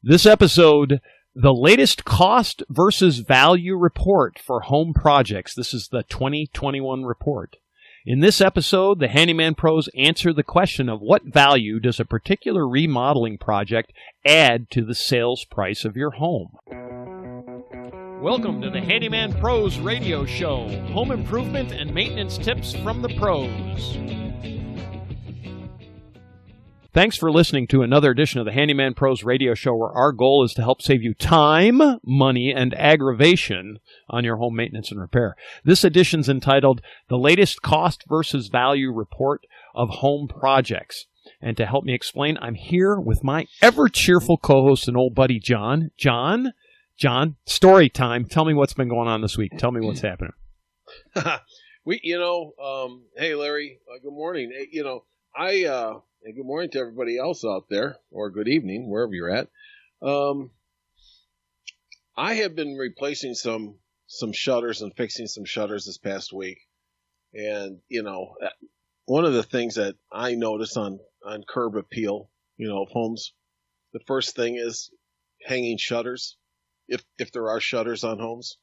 This episode, the latest cost versus value report for home projects. This is the 2021 report. In this episode, the Handyman Pros answer the question of what value does a particular remodeling project add to the sales price of your home? Welcome to the Handyman Pros radio show. Home improvement and maintenance tips from the pros. Thanks for listening to another edition of the Handyman Pros radio show, where our goal is to help save you time, money, and aggravation on your home maintenance and repair. This edition's entitled The Latest Cost versus Value Report of Home Projects. And to help me explain, I'm here with my ever-cheerful co-host and old buddy, John. John, story time. Tell me what's been going on this week. Tell me what's happening. Hey, Larry, good morning. And good morning to everybody else out there, or good evening, wherever you're at. I have been replacing some shutters and fixing some shutters this past week. And, one of the things that I notice on curb appeal, of homes, the first thing is hanging shutters, if there are shutters on homes.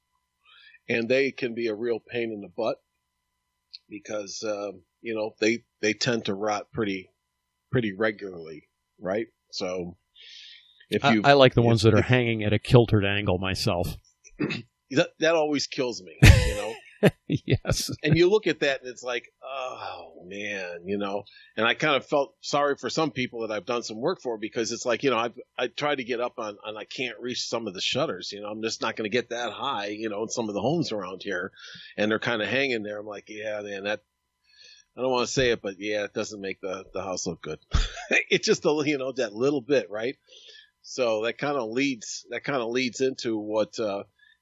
And they can be a real pain in the butt because, they tend to rot pretty regularly, right? So I like the ones that are hanging at a kiltered angle myself. That always kills me, Yes. And you look at that and it's like, oh man, and I kind of felt sorry for some people that I've done some work for, because it's like, I try to get up on, and I can't reach some of the shutters, I'm just not going to get that high, in some of the homes around here, and they're kind of hanging there. I'm like, yeah, man, I don't want to say it, but yeah, it doesn't make the house look good. It's just that little bit, right? So that kind of leads into what,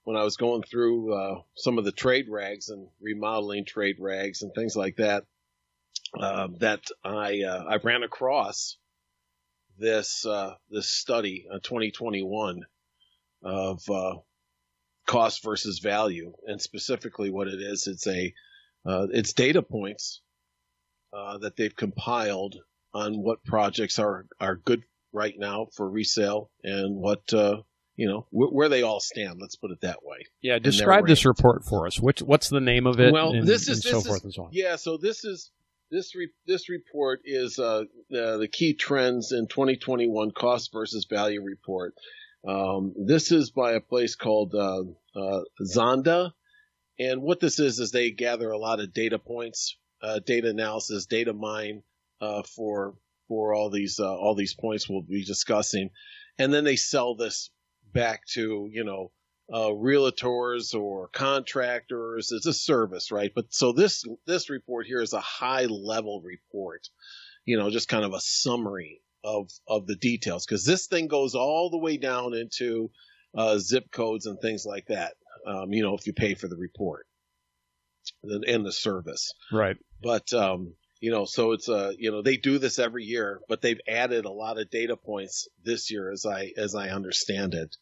when I was going through some of the trade rags and remodeling trade rags and things like that, that I ran across this study on 2021 of cost versus value, and specifically what it is, it's data points that they've compiled on what projects are good right now for resale, and what where they all stand. Let's put it that way. Yeah, describe this report for us. What's the name of it? Well, this is forth and so on. Yeah, so this report is the key trends in 2021 cost versus value report. This is by a place called Zonda, and what this is they gather a lot of data points, data analysis, data mine for all these points we'll be discussing, and then they sell this back to realtors or contractors. It's a service, right? But so this report here is a high level report, just kind of a summary of the details, because this thing goes all the way down into zip codes and things like that. If you pay for the report and the service, right? But so it's they do this every year, but they've added a lot of data points this year, as I understand it.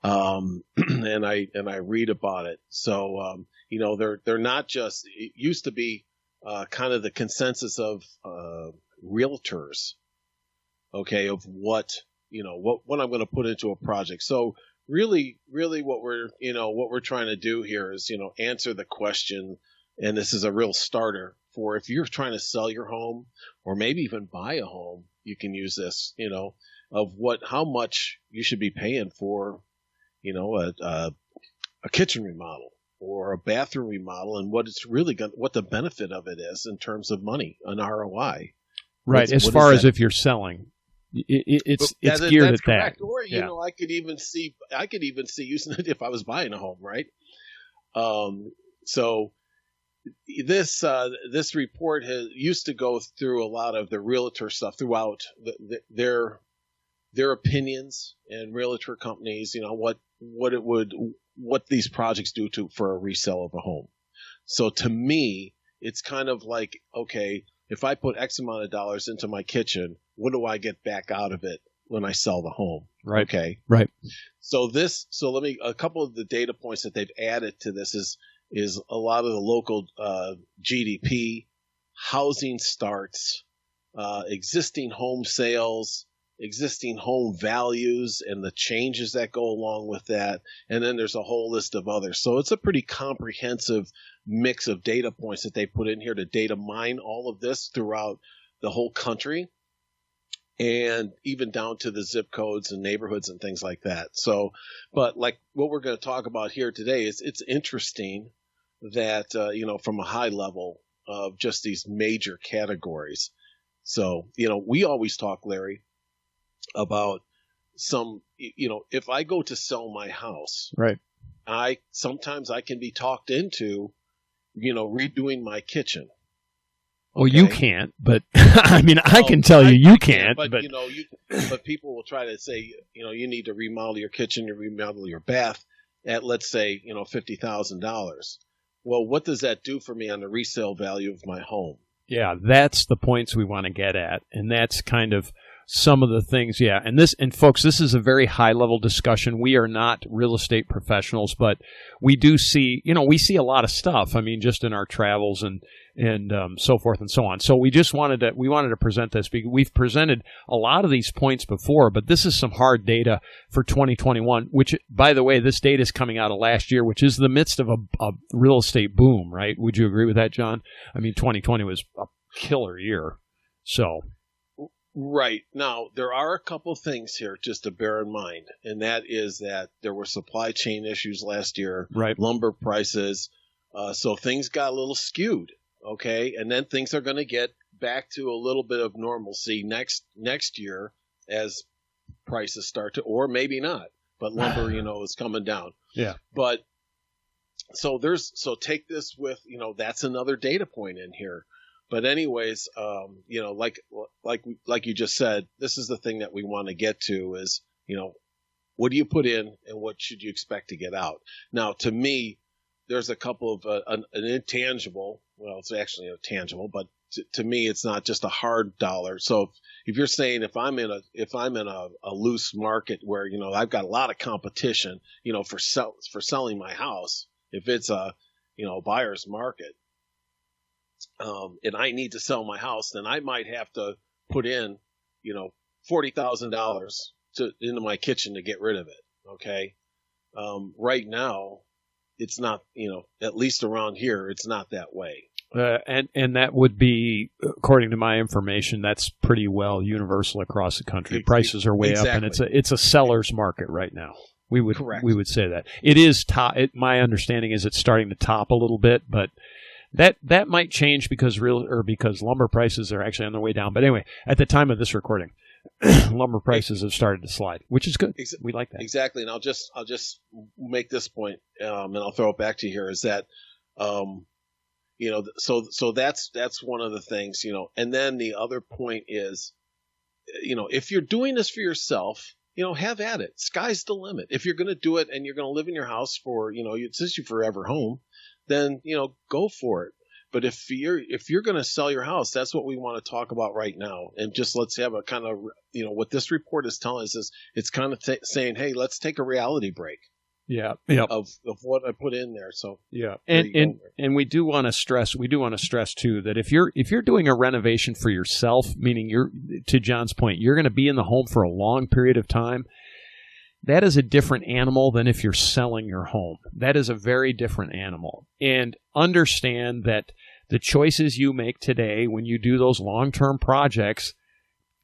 And I read about it. So they're not just, it used to be kind of the consensus of realtors, okay, of what I'm going to put into a project. So really what we're trying to do here is answer the question, and this is a real starter for if you're trying to sell your home or maybe even buy a home. You can use this, of how much you should be paying for, a kitchen remodel or a bathroom remodel, and what the benefit of it is in terms of money, an ROI. Right. As far as if you're selling, it's geared at correct. that. Or I could even see using it if I was buying a home, right? So this report used to go through a lot of the realtor stuff throughout their opinions, and realtor companies, what these projects do for a resale of a home. So to me, it's kind of like, okay, if I put X amount of dollars into my kitchen, what do I get back out of it when I sell the home? Right. Okay. Right. So a couple of the data points that they've added to this is a lot of the local GDP, housing starts, existing home sales, existing home values and the changes that go along with that. And then there's a whole list of others. So it's a pretty comprehensive mix of data points that they put in here to data mine all of this throughout the whole country, and even down to the zip codes and neighborhoods and things like that. So, but like what we're going to talk about here today is it's interesting that, from a high level of just these major categories. So, we always talk, Larry, about if I go to sell my house, right, sometimes I can be talked into, redoing my kitchen. Well, you can't, but I mean, I can tell you can't. But but people will try to say, you need to remodel your kitchen, you remodel your bath at, let's say, $50,000. Well, what does that do for me on the resale value of my home? Yeah, that's the points we want to get at, and that's kind of some of the things. Yeah, and folks, this is a very high level discussion. We are not real estate professionals, but we do see, we see a lot of stuff. I mean, just in our travels and so forth and so on. So we wanted to present this because we've presented a lot of these points before, but this is some hard data for 2021, which, by the way, this data is coming out of last year, which is the midst of a real estate boom, right? Would you agree with that, John? I mean, 2020 was a killer year. So. Right. Now, there are a couple things here just to bear in mind, and that is that there were supply chain issues last year, right? Lumber prices. So things got a little skewed. Okay, and then things are going to get back to a little bit of normalcy next year as prices start to, or maybe not, but lumber, is coming down. Yeah. But so take this with, that's another data point in here. But anyways, like you just said, this is the thing that we want to get to is, what do you put in and what should you expect to get out? Now, to me, there's a couple of an intangible. Well, it's actually a tangible, but to me, it's not just a hard dollar. So if you're saying if I'm in a loose market where I've got a lot of competition, for selling my house, if it's a buyer's market, and I need to sell my house, then I might have to put in $40,000 into my kitchen to get rid of it. Okay, right now. It's not, at least around here, it's not that way. And that would be, according to my information, that's pretty well universal across the country. Prices are way up, and it's a seller's market right now. We would say that it is top. My understanding is it's starting to top a little bit, but that might change because lumber prices are actually on their way down. But anyway, at the time of this recording, lumber prices have started to slide, which is good. We like that. Exactly. And I'll just make this point, and I'll throw it back to you here is that, so that's one of the things, and then the other point is, if you're doing this for yourself, have at it. Sky's the limit. If you're going to do it and you're going to live in your house for, it's your forever home, then, go for it. But if you're going to sell your house, that's what we want to talk about right now. And just let's have a kind of, what this report is telling us is it's kind of saying, hey, let's take a reality break. Yeah. Of what I put in there. So yeah. And we do want to stress too that if you're doing a renovation for yourself, meaning to John's point, you're going to be in the home for a long period of time. That is a different animal than if you're selling your home. That is a very different animal. And understand that the choices you make today when you do those long-term projects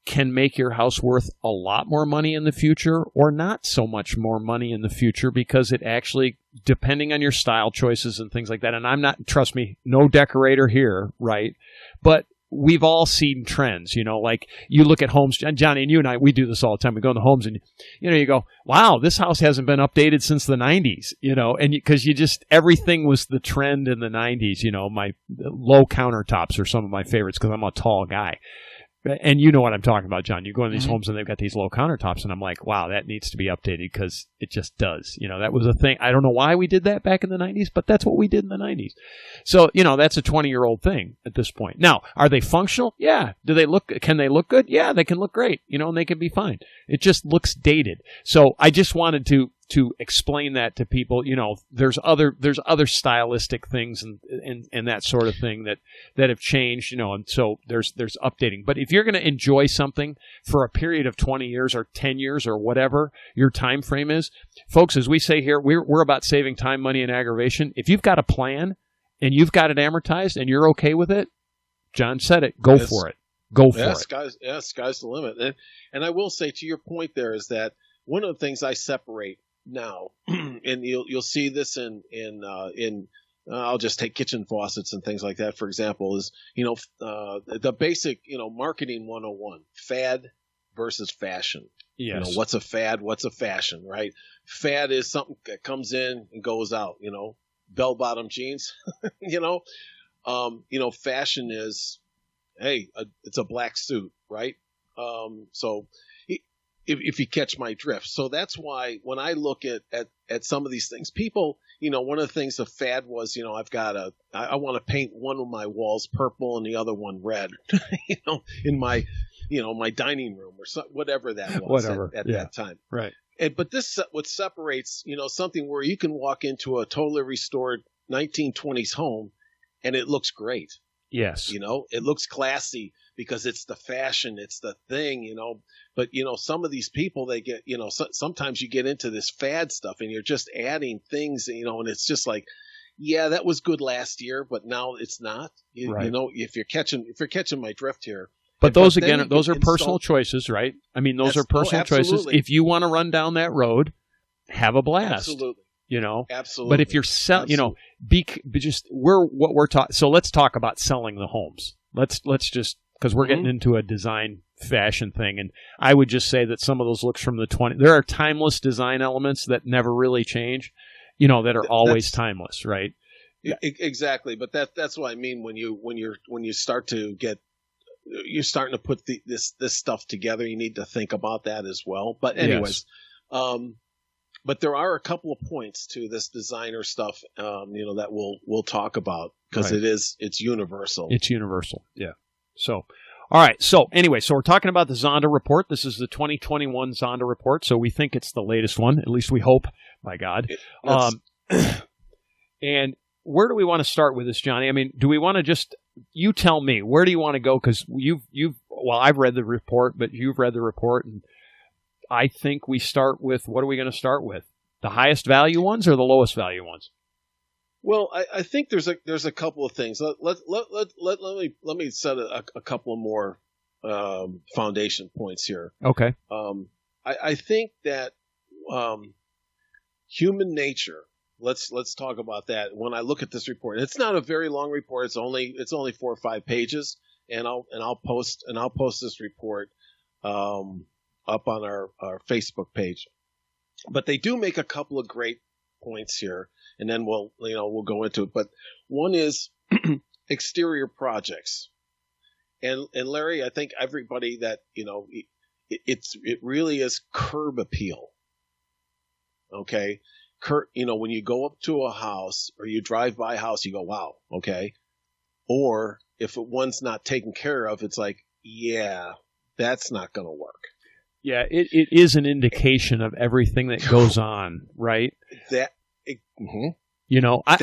can make your house worth a lot more money in the future or not so much more money in the future because it actually, depending on your style choices and things like that, and I'm not, trust me, no decorator here, right? But we've all seen trends, like you look at homes, Johnny and you and I, we do this all the time. We go in the homes and, you go, wow, this house hasn't been updated since the 90s, and because everything was the trend in the 90s, my low countertops are some of my favorites because I'm a tall guy. And you know what I'm talking about, John. You go in these homes and they've got these low countertops, and I'm like, wow, that needs to be updated because it just does. That was a thing. I don't know why we did that back in the 90s, but that's what we did in the 90s. So, that's a 20-year-old thing at this point. Now, are they functional? Yeah. Can they look good? Yeah, they can look great, and they can be fine. It just looks dated. So I just wanted to to explain that to people. There's other stylistic things and that sort of thing that have changed, and so there's updating. But if you're going to enjoy something for a period of 20 years or 10 years or whatever your time frame is, folks, as we say here, we're about saving time, money, and aggravation. If you've got a plan and you've got it amortized and you're okay with it, John said it, go for it. Go for it. Sky's the limit. And I will say, to your point there, is that one of the things I separate now, and you'll see this in I'll just take kitchen faucets and things like that, for example, is, the basic, marketing 101, fad versus fashion. Yes. What's a fad? What's a fashion, right? Fad is something that comes in and goes out, bell-bottom jeans, fashion is, hey, it's a black suit, right? So if you catch my drift. So that's why when I look at some of these things, people, one of the things the fad was, I want to paint one of my walls purple and the other one red, in my, my dining room or whatever that was at that time. Right. But this, what separates, something where you can walk into a totally restored 1920s home and it looks great. Yes. It looks classy because it's the fashion, it's the thing, but, some of these people, they get, sometimes you get into this fad stuff and you're just adding things, and it's just like, yeah, that was good last year, but now it's not, right. If you're catching my drift here. But those are personal choices, right? I mean, those are personal choices. If you want to run down that road, have a blast. Absolutely. Absolutely. But if you're we're talking. So let's talk about selling the homes. Let's just, because we're getting into a design fashion thing, and I would just say that some of those looks from the 20s. There are timeless design elements that never really change, that are always timeless, right? Exactly. But that's what I mean when you start to get. You're starting to put this stuff together. You need to think about that as well. But anyways, yes. But there are a couple of points to this designer stuff, that we'll talk about because right. it's universal. It's universal. Yeah. So, all right. So anyway, we're talking about the Zonda report. This is the 2021 Zonda report. So we think it's the latest one. At least we hope, by God. And where do we want to start with this, Johnny? I mean, do we want to just, you tell me, where do you want to go? Because I've read the report, but you've read the report, and I think we start with, what are we going to start with? The highest value ones or the lowest value ones? Well, I think there's a couple of things. Let me set a couple of more foundation points here. Okay. I think that human nature. Let's talk about that. When I look at this report, it's not a very long report. It's only 4 or 5 pages, and I'll post this report up on our Facebook page. But they do make a couple of great points here, and then we'll go into it. But one is exterior projects, and Larry, I think everybody that it really is curb appeal. Okay. When you go up to a house or you drive by a house, you go, wow, okay. Or if one's not taken care of, it's like, yeah, that's not going to work. Yeah, it is an indication of everything that goes on, right? I'm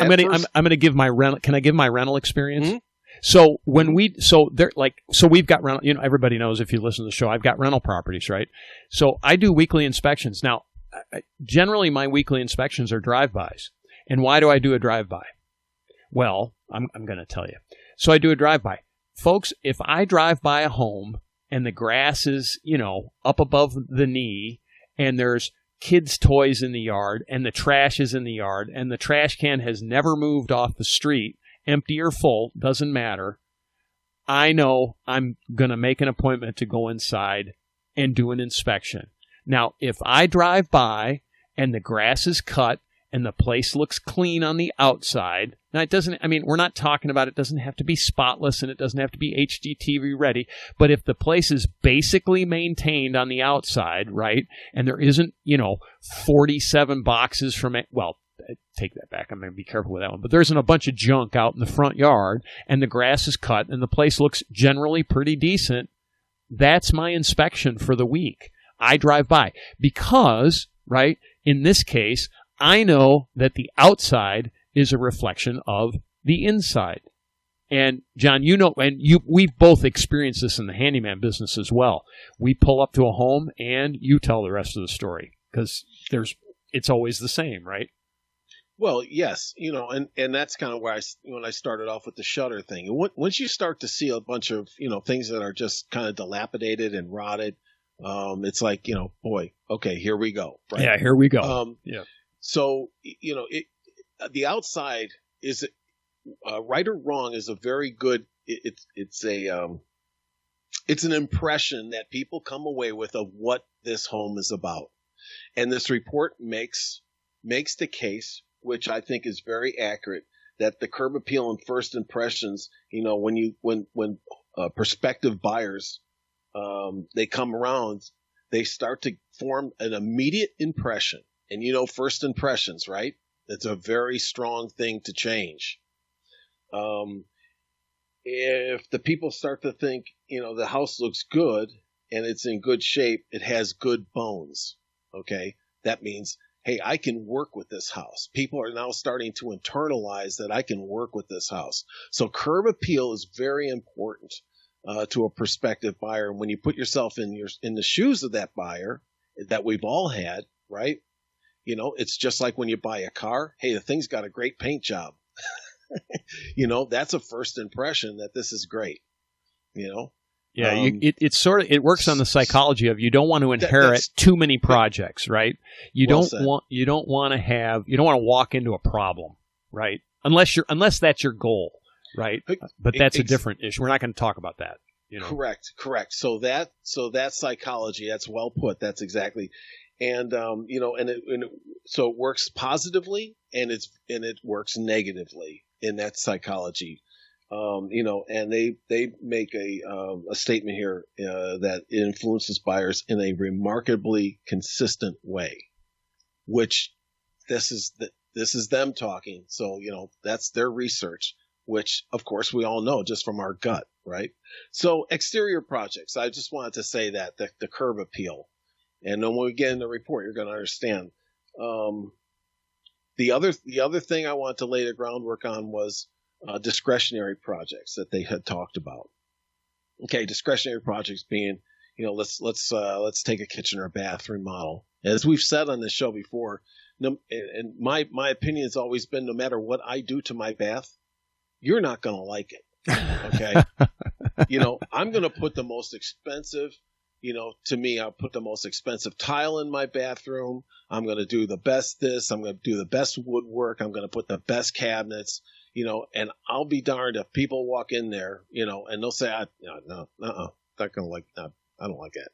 going to give my rental. Can I give my rental experience? Mm-hmm. So we've got rental. Everybody knows, if you listen to the show, I've got rental properties, right? So I do weekly inspections now. Generally, my weekly inspections are drive-bys. And why do I do a drive-by? Well, I'm going to tell you. So I do a drive-by. Folks, if I drive by a home and the grass is, up above the knee, and there's kids' toys in the yard, and the trash is in the yard, and the trash can has never moved off the street, empty or full, doesn't matter, I know I'm going to make an appointment to go inside and do an inspection. Now, if I drive by and the grass is cut and the place looks clean on the outside, now we're not talking about it doesn't have to be spotless and it doesn't have to be HGTV ready, but if the place is basically maintained on the outside, right, and there isn't, 47 boxes from it, well, take that back. I'm going to be careful with that one. But there isn't a bunch of junk out in the front yard and the grass is cut and the place looks generally pretty decent, that's my inspection for the week. I drive by because, right, in this case, I know that the outside is a reflection of the inside. And John, we've both experienced this in the handyman business as well. We pull up to a home and you tell the rest of the story because it's always the same, right? Well, yes, and that's kind of where when I started off with the shutter thing. Once you start to see a bunch of, things that are just kind of dilapidated and rotted, it's like, boy, okay, here we go. Right? Yeah, here we go. Yeah. So, the outside is right or wrong is a very good, it's an impression that people come away with of what this home is about. And this report makes the case, which I think is very accurate, that the curb appeal and first impressions, when prospective buyers, they come around, they start to form an immediate impression. And first impressions, right? It's a very strong thing to change. If the people start to think, the house looks good and it's in good shape, it has good bones. Okay. That means, hey, I can work with this house. People are now starting to internalize that I can work with this house. So curb appeal is very important to a prospective buyer. And when you put yourself in the shoes of that buyer that we've all had, right? It's just like when you buy a car. Hey, the thing's got a great paint job. That's a first impression that this is great. Yeah, it works on the psychology of you don't want to inherit too many projects, right? You don't want to walk into a problem, right? Unless that's your goal, right? But that's a different issue. We're not going to talk about that. Correct. So that psychology, that's well put. That's exactly. And so it works positively and it works negatively in that psychology. And they make a statement here that it influences buyers in a remarkably consistent way, which this is them talking. So, that's their research, which of course we all know just from our gut, right? So exterior projects, I just wanted to say that the curb appeal. And then when we get in the report, you're going to understand. The other thing I want to lay the groundwork on was discretionary projects that they had talked about. Okay, discretionary projects being, let's take a kitchen or bath remodel. As we've said on this show before, and my opinion has always been, no matter what I do to my bath, you're not going to like it. Okay, I'm going to put the most expensive. To me, I'll put the most expensive tile in my bathroom. I'm going to do the best this. I'm going to do the best woodwork. I'm going to put the best cabinets, and I'll be darned if people walk in there, and they'll say, not going to like that. I don't like that.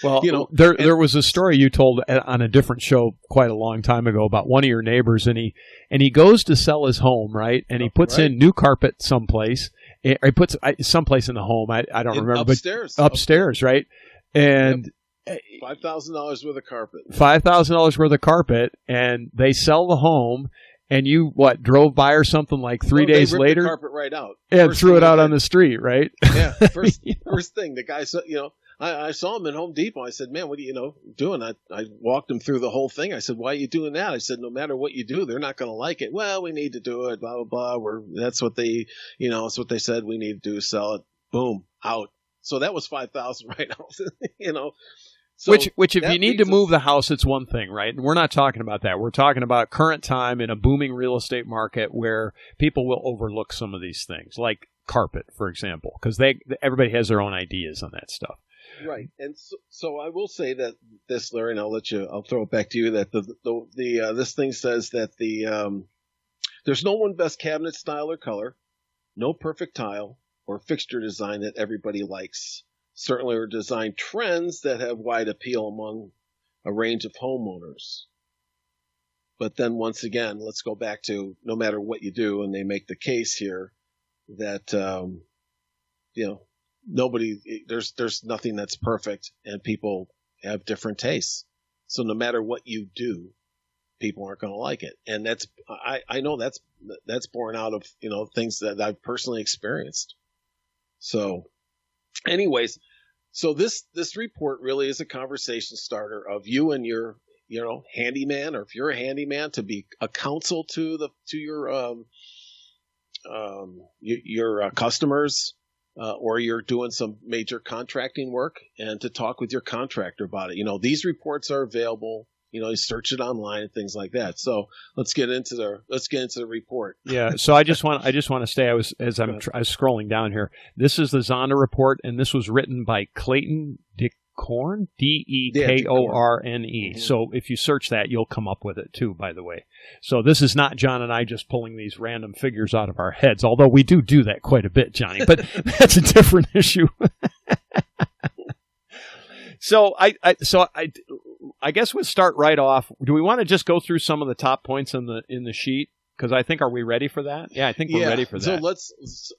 Well, there was a story you told on a different show quite a long time ago about one of your neighbors, and he goes to sell his home, right? And he puts in new carpet someplace. He puts someplace in the home. I don't remember, upstairs. But upstairs, right? And $5,000 worth of carpet. $5,000 worth of carpet, and they sell the home. And you drove by or something like 3 days they ripped later? The carpet right out. And threw it out on the street, right? Yeah. First thing, the guy said, I saw him in Home Depot. I said, man, what are you doing? I walked him through the whole thing. I said, why are you doing that? I said, no matter what you do, they're not going to like it. Well, we need to do it, blah, blah, blah. That's what they, that's what they said we need to do, sell it. Boom, out. So that was $5,000 right out, So which if you need to move the house, it's one thing, right? And we're not talking about that. We're talking about current time in a booming real estate market where people will overlook some of these things, like carpet, for example, because everybody has their own ideas on that stuff. Right, and so I will say that this, Larry, and I'll throw it back to you. That this thing says that there's no one best cabinet style or color, no perfect tile or fixture design that everybody likes. Certainly are design trends that have wide appeal among a range of homeowners. But then once again, let's go back to no matter what you do, and they make the case here that, there's nothing that's perfect, and people have different tastes. So no matter what you do, people aren't going to like it. And I know that's born out of, things that I've personally experienced. So anyways, so this report really is a conversation starter of you and your handyman, or if you're a handyman, to be a counsel to your customers, or you're doing some major contracting work, and to talk with your contractor about it. These reports are available. You search it online and things like that. So let's get into the report. Yeah. So I just want to say, I was scrolling down here. This is the Zonda report, and this was written by Clayton Decorn, Dekorne. Mm-hmm. So if you search that, you'll come up with it too, by the way. So this is not John and I just pulling these random figures out of our heads, although we do that quite a bit, Johnny, but that's a different issue. So I guess we'll start right off. Do we want to just go through some of the top points in the sheet? Because I think, are we ready for that? Yeah, I think we're ready for that.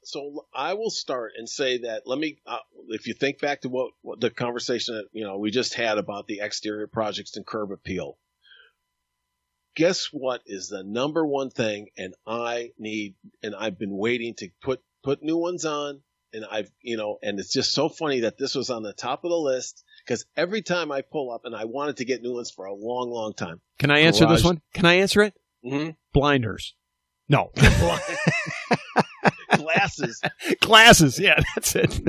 So I will start and say that, if you think back to what the conversation that, we just had about the exterior projects and curb appeal, guess what is the number one thing? And I've been waiting to put new ones on. And and it's just so funny that this was on the top of the list, because every time I pull up, and I wanted to get new ones for a long, long time. Can I answer this one? Can I answer it? Mm-hmm. Blinders. No. Glasses. Glasses. Yeah, that's it.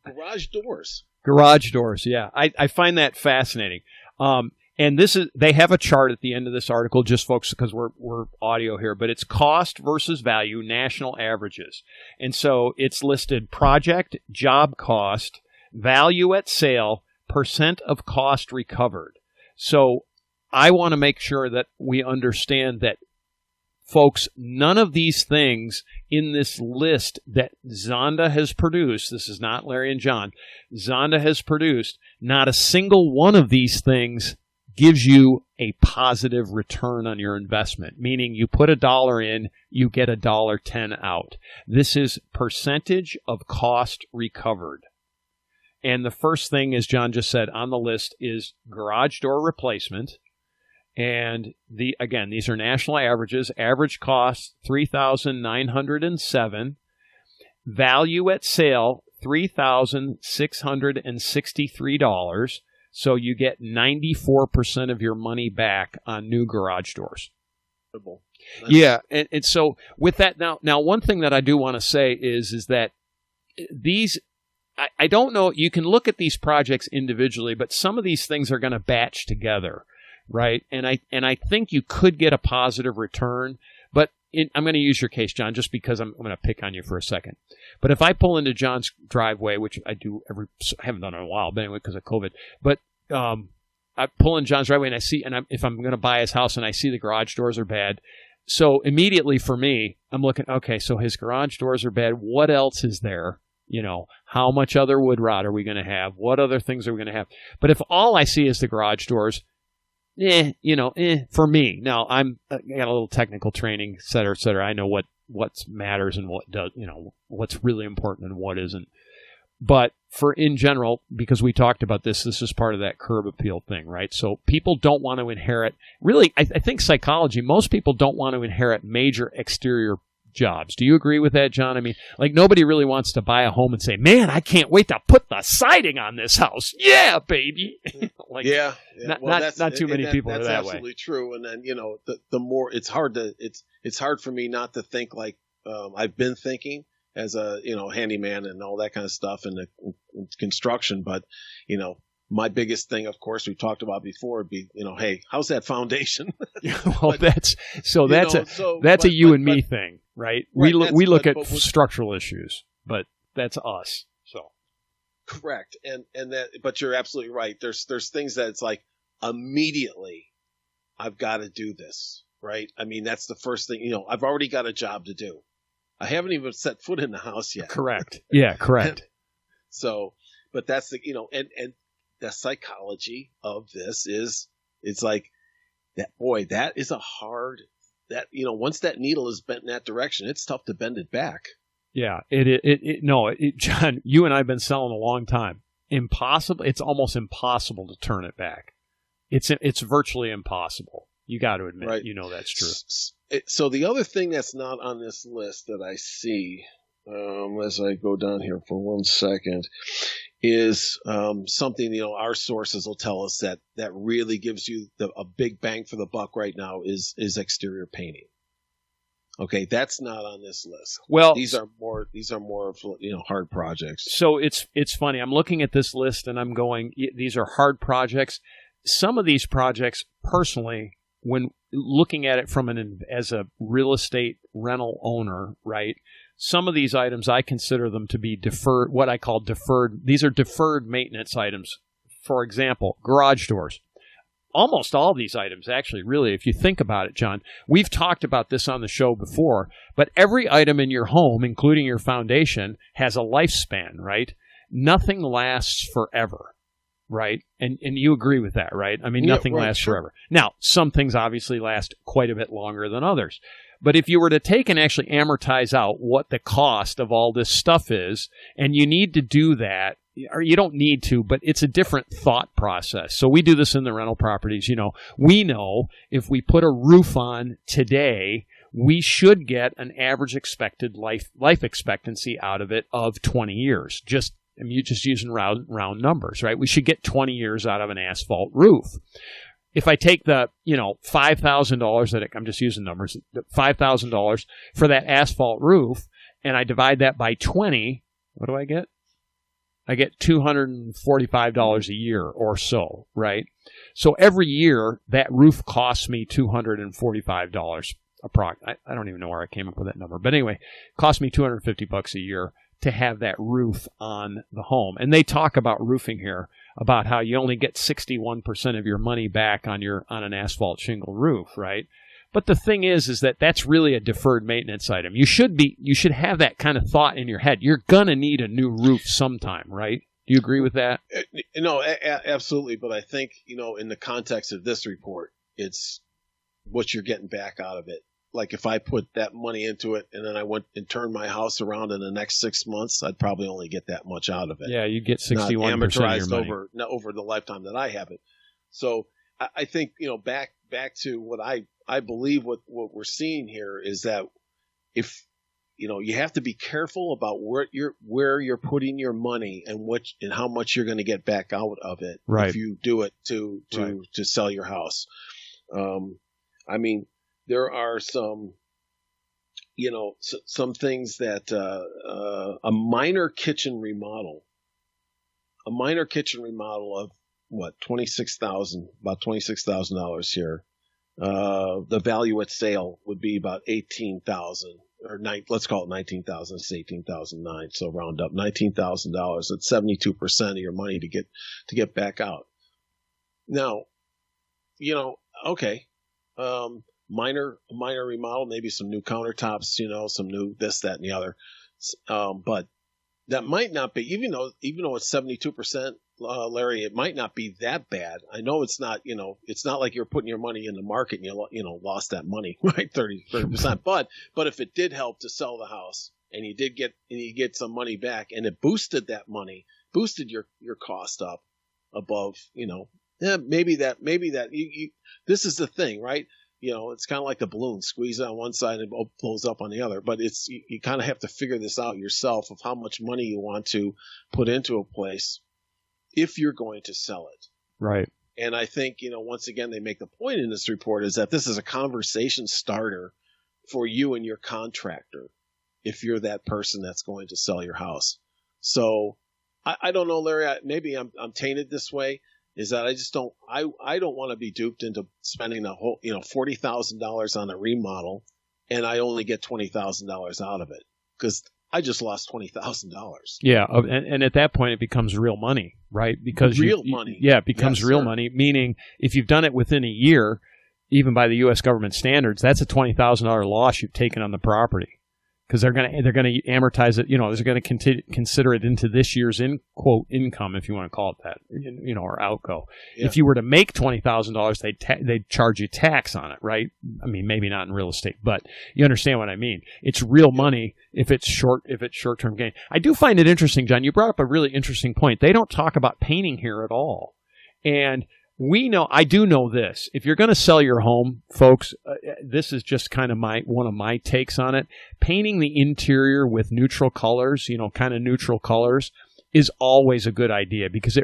Garage doors. Garage doors. Yeah, I find that fascinating. And they have a chart at the end of this article, just folks, because we're audio here, but it's cost versus value, national averages. And so it's listed project, job cost, value at sale, percent of cost recovered. So I want to make sure that we understand that, folks, none of these things in this list that Zonda has produced, this is not Larry and John, Zonda has produced, not a single one of these things gives you a positive return on your investment, meaning you put $1 in, you get $1.10 out. This is percentage of cost recovered. And the first thing, as John just said, on the list is garage door replacement. And these are national averages. Average cost $3,907. Value at sale $3,663. So you get 94% of your money back on new garage doors. Yeah, and so with that, now one thing that I do want to say is that these, I don't know, you can look at these projects individually, but some of these things are going to batch together, right? And I think you could get a positive return, but I'm going to use your case, John, just because I'm going to pick on you for a second. But if I pull into John's driveway, which I do I haven't done it in a while, but anyway, because of COVID, but I pull in John's driveway and I see, if I'm going to buy his house and I see the garage doors are bad, so immediately for me, I'm looking, okay, so his garage doors are bad. What else is there? How much other wood rot are we going to have? What other things are we going to have? But if all I see is the garage doors, for me. Now, I got a little technical training, et cetera, et cetera. I know what matters and what does, what's really important and what isn't. But in general, because we talked about this is part of that curb appeal thing, right? So people don't want to inherit, really, I think psychology, most people don't want to inherit major exterior jobs. Do you agree with that, John? I mean, like, nobody really wants to buy a home and say, man, I can't wait to put the siding on this house. Yeah, baby. Like, yeah. Not too many people are that way. That's absolutely true. And then, the more it's hard for me not to think like I've been thinking as a, handyman and all that kind of stuff in construction. But, my biggest thing, of course, we talked about before would be, hey, how's that foundation? Well, that's a you and me thing, right? We look at structural issues, but that's us. So correct, but you're absolutely right. There's things that it's like immediately I've got to do this, right? I mean, that's the first thing. I've already got a job to do. I haven't even set foot in the house yet. Correct. Yeah, correct. So, but that's the and the psychology of this is, it's like that, boy, that is a hard, that, once that needle is bent in that direction, it's tough to bend it back. Yeah, John, you and I have been selling a long time. Impossible. It's almost impossible to turn it back. It's virtually impossible. You got to admit, right. That's true. So the other thing that's not on this list that I see as I go down here for 1 second, is something, our sources will tell us that really gives you a big bang for the buck right now is exterior painting. Okay, that's not on this list. Well, these are more of hard projects. So it's funny. I'm looking at this list and I'm going, these are hard projects. Some of these projects, personally, when looking at it from as a real estate rental owner, right? Some of these items I consider them to be deferred, what I call deferred. These are deferred maintenance items. For example, garage doors. Almost all these items, actually, really, if you think about it, John, we've talked about this on the show before, but every item in your home, including your foundation, has a lifespan, right? Nothing lasts forever, right? And you agree with that, right? I mean, nothing lasts forever. Now, some things obviously last quite a bit longer than others. But if you were to take and actually amortize out what the cost of all this stuff is, and you need to do that, or you don't need to, but it's a different thought process. So we do this in the rental properties. We know if we put a roof on today, we should get an average expected life expectancy out of it of 20 years. You're just using round numbers, right? We should get 20 years out of an asphalt roof. If I take the, $5,000 I'm just using numbers, $5,000 for that asphalt roof, and I divide that by 20, what do I get? I get $245 a year or so, right? So every year, that roof costs me $245 approximately. I don't even know where I came up with that number. But anyway, it costs me $250 a year to have that roof on the home. And they talk about roofing here, about how you only get 61% of your money back on an asphalt shingle roof, right? But the thing is that that's really a deferred maintenance item. You should have that kind of thought in your head. You're gonna need a new roof sometime, right? Do you agree with that? No, absolutely. But I think, in the context of this report, it's what you're getting back out of it. Like if I put that money into it and then I went and turned my house around in the next 6 months, I'd probably only get that much out of it. Yeah, you get 61% of your money. over the lifetime that I have it. So I think, back to what I believe what we're seeing here is that if, you have to be careful about where you're putting your money and how much you're going to get back out of it. Right. If you do it to sell your house. There are some things that a minor kitchen remodel of what, about $26,000 here. The value at sale would be about $18,000 or let's call it $19,000. It's $18,009. So round up $19,000. That's 72% of your money to get back out. Now, okay. Minor remodel, maybe some new countertops, some new this, that, and the other. But that might not be, even though it's 72%, Larry, it might not be that bad. I know it's not, it's not like you're putting your money in the market and you lost that money, right? 30%. But if it did help to sell the house and you get some money back and it boosted your cost up above, maybe that this is the thing, right? It's kind of like the balloon, squeeze it on one side and it blows up on the other. But you kind of have to figure this out yourself of how much money you want to put into a place if you're going to sell it. Right. And I think, once again, they make the point in this report is that this is a conversation starter for you and your contractor if you're that person that's going to sell your house. So I don't know, Larry, maybe I'm tainted this way. Is that I just don't want to be duped into spending a whole, $40,000 on a remodel and I only get $20,000 out of it because I just lost $20,000. Yeah. And at that point it becomes real money, right? Because money. Yeah. It becomes real money, meaning if you've done it within a year, even by the U.S. government standards, that's a $20,000 loss you've taken on the property. Because they're going to amortize it, they're going to consider it into this year's quote income, if you want to call it that, or outgo. Yeah. If you were to make $20,000, they'd charge you tax on it, right? I mean, maybe not in real estate, but you understand what I mean. It's real money if it's short-term gain. I do find it interesting, John. You brought up a really interesting point. They don't talk about painting here at all, and I do know this. If you're going to sell your home, folks, this is just kind of one of my takes on it. Painting the interior with neutral colors, kind of neutral colors, is always a good idea because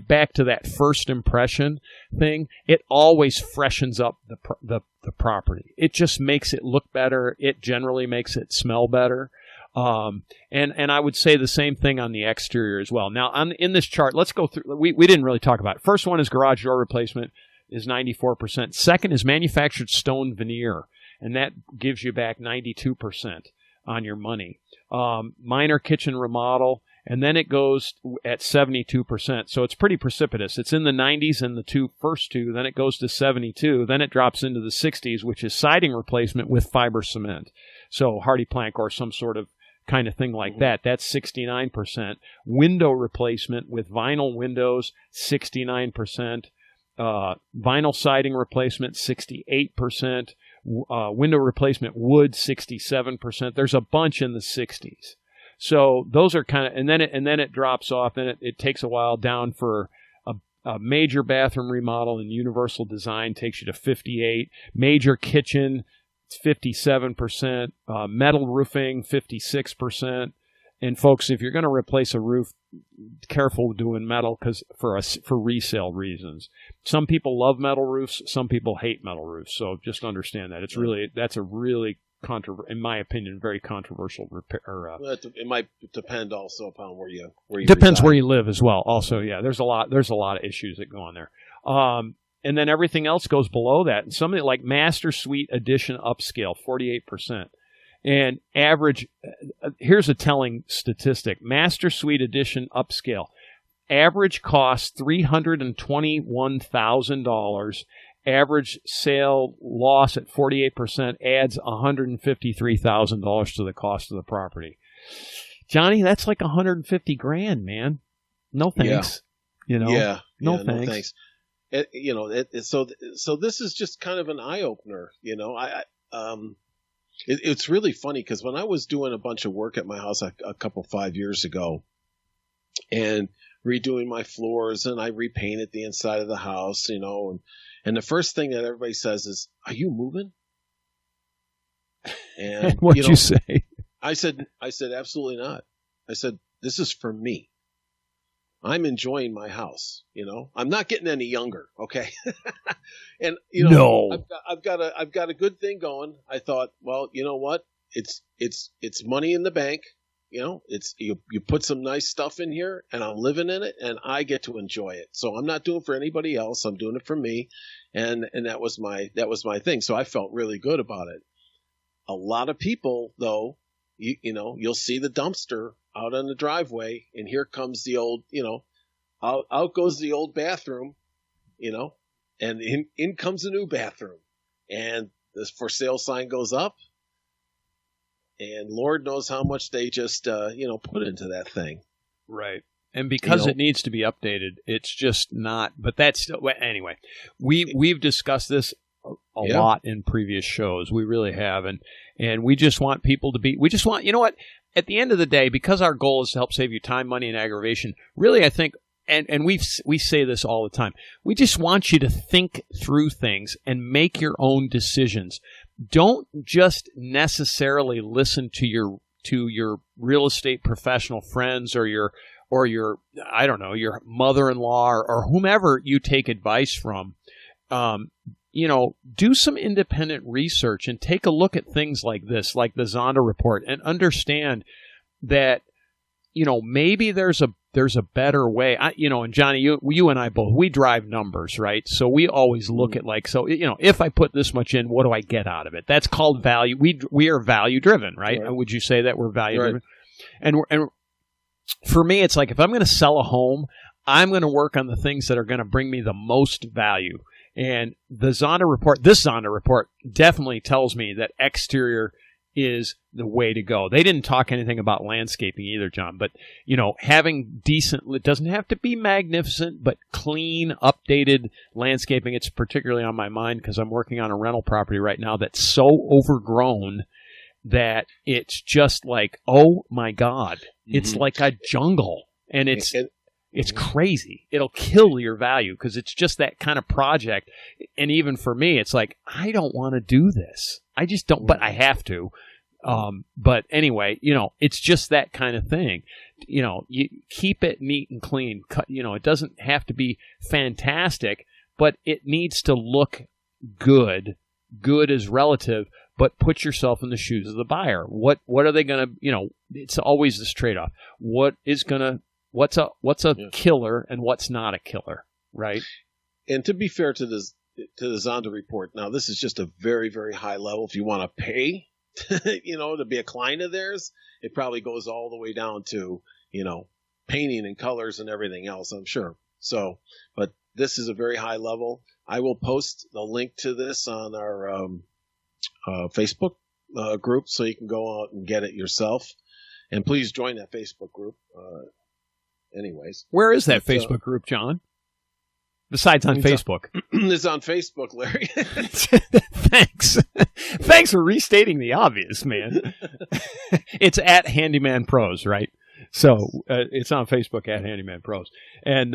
back to that first impression thing, it always freshens up the property. It just makes it look better. It generally makes it smell better. And I would say the same thing on the exterior as well. Now, in this chart, let's go through. We didn't really talk about it. First one is garage door replacement is 94%. Second is manufactured stone veneer, and that gives you back 92% on your money. Minor kitchen remodel, and then it goes at 72%. So it's pretty precipitous. It's in the 90s in the first two, then it goes to 72, then it drops into the 60s, which is siding replacement with fiber cement. So hardy plank or some sort of kind of thing like that. That's 69%. Window replacement with vinyl windows, 69%. Vinyl siding replacement, 68%. Window replacement wood, 67%. There's a bunch in the 60s. So those are kind of, and then it drops off, and it takes a while down for a major bathroom remodel and universal design takes you to 58. Major kitchen, 57%. Metal roofing, 56%. And folks, if you're going to replace a roof, careful doing metal because for resale reasons. Some people love metal roofs. Some people hate metal roofs. So just understand that that's a really in my opinion, very controversial repair. It might depend also upon where you depends reside. Where you live as well. Also, yeah, there's a lot of issues that go on there. And then everything else goes below that. And something like Master Suite Edition Upscale, 48%. And average, here's a telling statistic. Master Suite Edition Upscale, average cost $321,000. Average sale loss at 48% adds $153,000 to the cost of the property. Johnny, that's like $150,000, man. No thanks. Yeah. No thanks. So this is just kind of an eye opener. It's really funny because when I was doing a bunch of work at my house a couple 5 years ago, and redoing my floors, and I repainted the inside of the house, and the first thing that everybody says is, "Are you moving?" And what'd you say? I said, absolutely not. I said, this is for me. I'm enjoying my house. I'm not getting any younger. Okay. And, no. I've got a good thing going. I thought, well, you know what? It's money in the bank. It's you put some nice stuff in here, and I'm living in it, and I get to enjoy it. So I'm not doing it for anybody else. I'm doing it for me, and that was my thing. So I felt really good about it. A lot of people, though, you'll see the dumpster out on the driveway, and here comes the old, out goes the old bathroom, and in comes a new bathroom, and the for sale sign goes up. And Lord knows how much they just, put into that thing. Right. And because it needs to be updated, it's just not. But that's still, anyway. We've discussed this a lot in previous shows. We really have, and we just want people to be. We just want, what? At the end of the day, because our goal is to help save you time, money, and aggravation. Really, I think, and we say this all the time. We just want you to think through things and make your own decisions. Don't just necessarily listen to your real estate professional friends or your I don't know, your mother-in-law or whomever you take advice from. Do some independent research and take a look at things like this, like the Zonda report, and understand that maybe there's a better way. And Johnny, you and I both, we drive numbers, right? So we always look at if I put this much in, what do I get out of it? That's called value. We are value driven, right? Would you say that we're value driven? And for me, it's like if I'm going to sell a home, I'm going to work on the things that are going to bring me the most value. And this Zonda report definitely tells me that exterior is the way to go. They didn't talk anything about landscaping either, John, but having decent, it doesn't have to be magnificent, but clean, updated landscaping. It's particularly on my mind because I'm working on a rental property right now that's so overgrown that it's just like, oh my God, it's like a jungle. And It's crazy. It'll kill your value because it's just that kind of project. And even for me, it's like, I don't want to do this. I just don't, but I have to. But anyway, it's just that kind of thing. You keep it neat and clean. It doesn't have to be fantastic, but it needs to look good. Good is relative, but put yourself in the shoes of the buyer. What are they going to, it's always this trade-off. What's a killer and what's not a killer, right? And to be fair to the Zonda report, now this is just a very, very high level. If you want to pay, to be a client of theirs, it probably goes all the way down to, painting and colors and everything else, I'm sure. So, but this is a very high level. I will post the link to this on our Facebook group so you can go out and get it yourself. And please join that Facebook group. Anyways. Where is that Facebook group, John? Besides on Facebook. It's on Facebook, Larry. Thanks. Thanks for restating the obvious, man. It's at Handyman Pros, right? So it's on Facebook at Handyman Pros. And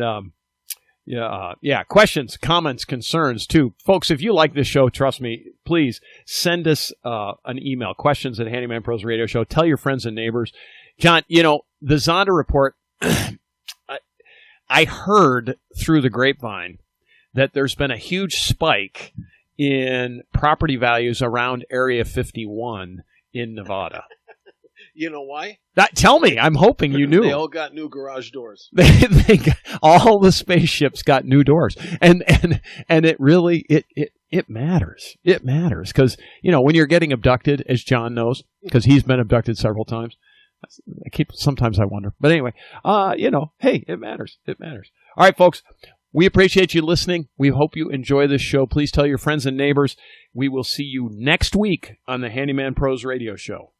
questions, comments, concerns too. Folks, if you like this show, trust me, please send us an email, questions at Handyman Pros Radio Show. Tell your friends and neighbors. John, the Zonda report, I heard through the grapevine that there's been a huge spike in property values around Area 51 in Nevada. You know why? Tell me. I'm hoping you knew. They all got new garage doors. All the spaceships got new doors. And it really, it matters. It matters. Because, when you're getting abducted, as John knows, because he's been abducted several times, sometimes I wonder. But anyway, hey, it matters. It matters. All right, folks, we appreciate you listening. We hope you enjoy this show. Please tell your friends and neighbors. We will see you next week on the Handyman Pros Radio Show.